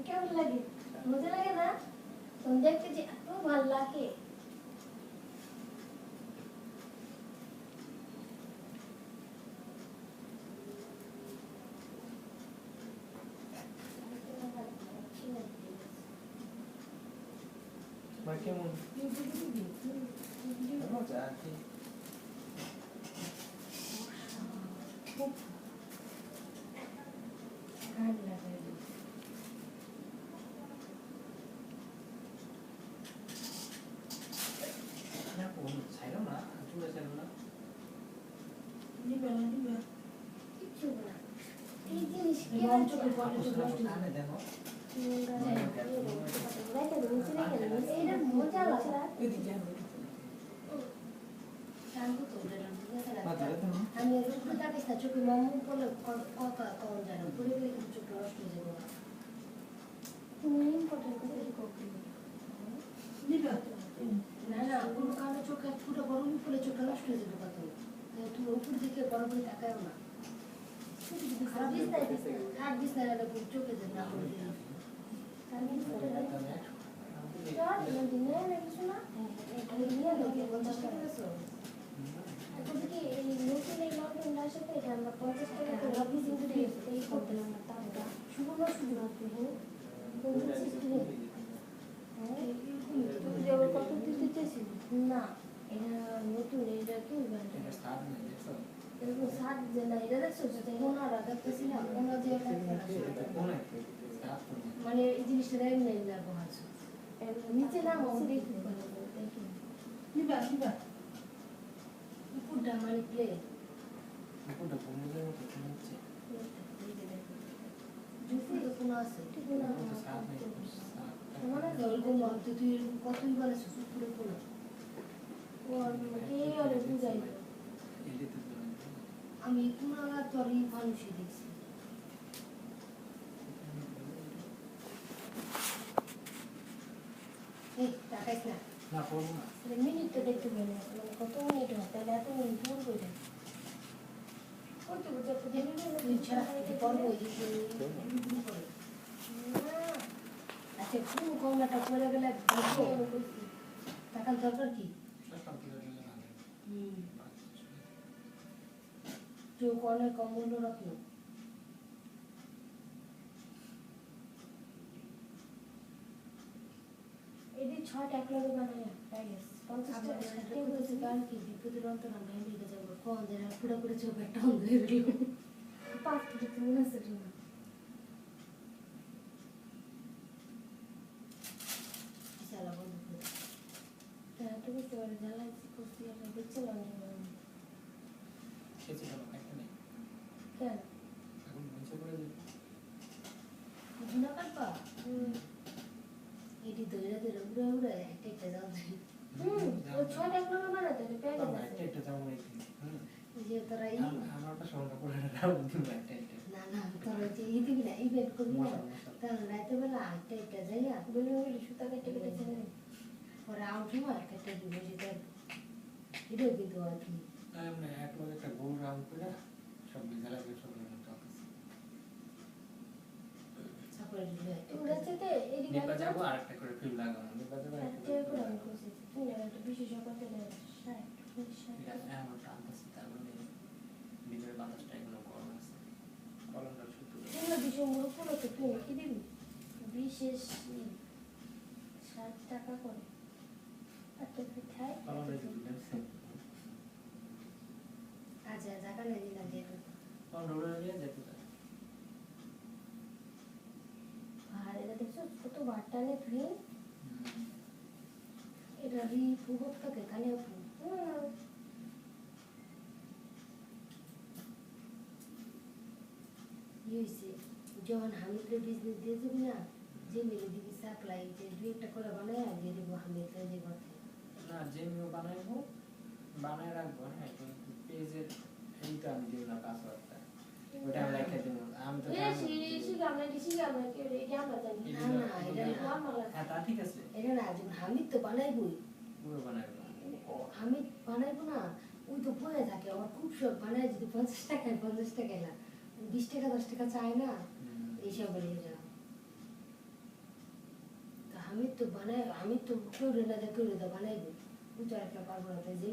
কেমন লাগে? মজা লাগে না? তুমি দেখতে যে এত ভালো লাগে। তোমার কেমন মজা কি খুব ভালো লাগে। না কোন ছাইরো না চুলে ছাইরো না নিবে কিচ্ছু না। এই জিনিস রং চোখে পড়লে তো নষ্ট হয়ে কানে দেখো এইটা মজা লাগে। এদিকে আমি মা ধরে তো আমি রূপে তাকিস না, চোখে মামু বলে কথা কম জানো, ঘুরে গেলে কিন্তু চোখ নষ্ট হয়ে যাবে। তুমি ইম্পর্টেন্ট কথা কি করতে নিবে না না, কোনো কারণে চোখে ফুটো গরম পড়লে চোখটা নষ্ট হয়ে যাবে কত। তুমি উপর দিকে বরাবরই তাকায়ও না। খারাপ দিস না, খারাপ দিস না, এটা চোখে যাবে না করে দিলে। না এটা নতুন, এটা কি এটা স্টার্ট নেই দেখছো এরকম সাত যে না, এটা দেখছো ওনারা দেখতেছিলাম, ওনারা যে কোন স্টার্ট মানে এই জিনিসটা দেয় না ব্যবহার নিচে না দেখি দেখি নিবে উপরটা মানে প্লে কোনটা কোন জায়গায় কোন হচ্ছে জুফি তো কোনো আছে ঠিক না স্টার্ট নেই মানে ওরকম ভাবতে তুই এরকম কতই বলেছিস উপরে কোনো কে আরে বুঝাই এলিতে আমি কোনো তোরই মানুষই দেখছি। এই তাকাইস না, না করব না মিনিটটা দেখতে পেলে মানে কত মিনিট হয়, তাহলে এত মিনিট দূর করে করতে করতে একটু দেখে তুই ছাড়া করবো ওই দিকে আচ্ছা কোন কমলাটা পরে গেলে টাকার দরকার কি সব কিছু দিলে না চোখ অনেক অমূল্য রত্ন। এটি 6টা একলগে বানায় প্যাকেজ 50 টাকা সাথে বলছে কাল কি বিপদের অন্তর আমরা এদিকে যাব কোন দিন পুরো পুরো চোখ একটা অন্ধ হয়ে গেল পাঁচ থেকে মনে আছে না চালা বন্ধ করে তারা তো বুঝতে পারে জ্বালাইছি করছি আমরা দেখছিলাম খেতে ভালো একটা নেই কেন এখন নিচে করে দিই বুঝনা পারবা এটি ধরে ধরে উড়ে উড়ে একটা একটা যাও ও 6টা একলগে বানাতে প্যাকেজ আছে একটা যাও নাই যে তোরা আমার একটা সংখ্যা পড়ে রাখা দিন একটা একটা না না তোরা যে এই দিবি না ইভেন্ট করবি না তাহলে রাতে বেলা আটটা একটা যাইয়া বলে বলে সুতা কেটে কেটে ছেড়ে পরে আউট হয় কেটে দিবে যেটা এটাও কিন্তু আর কি আমরা এক লোক একটা গোল রাউন্ড করে সব বিজালা দিয়ে সব মতো আছে সাপোর্ট দিবে তোরা যেতে এদিকে নিবা যাবো আরেকটা করে ফিল লাগানো নিবা যাবো একটা করে আমি করছি তুই না একটা বিশেষ করতে দে 60 এটা আমার টানতেছে তার মানে ভিতরে বাতাসটা এখনো গরম আছে কলমটা শুধু তোমরা ডিসেম্বর উপলক্ষে তুই কি দিবি বিশেষ 60 টাকা করে একটা পিঠায় কলমটা যদি দেখছেন আচ্ছা জায়গা নাই দিলাম দিয়ে কলম রোলে নিয়ে যেতে চাই আর এটা দেখছো কত বাটানে তুই এটা রি ফুগত থাকে কানে হয়েছে যখন হামিদের বিজনেস দিয়ে যাবি না যে মেরে দিবি সাপ্লাই যে দুই একটা করে বানায় আর দিয়ে দেবো হামিদকে যে কথা না যেমিও বানাইবো বানায় রাখবো হ্যাঁ কিন্তু পেজের এইটা আমি দিব না পাসওয়ার্ডটা ওটা আমি রেখে দেবো আমি তো হ্যাঁ তা ঠিক আছে এটা না যখন হামিদ তো বানাইবই পুরো বানাইবো হামিদ বানাইবো না ওই তো পড়ে থাকে আমার খুব শখ বানায় যদি 50 টাকায় 50 টাকা না 20 টাকা 10 টাকা চায় না এইসব বেরিয়ে যাও আমি তো বানাই, আমি তো কেউ রে না কেউ রে বানাইবে, বুঝতে একটা পারবো না, তাই যে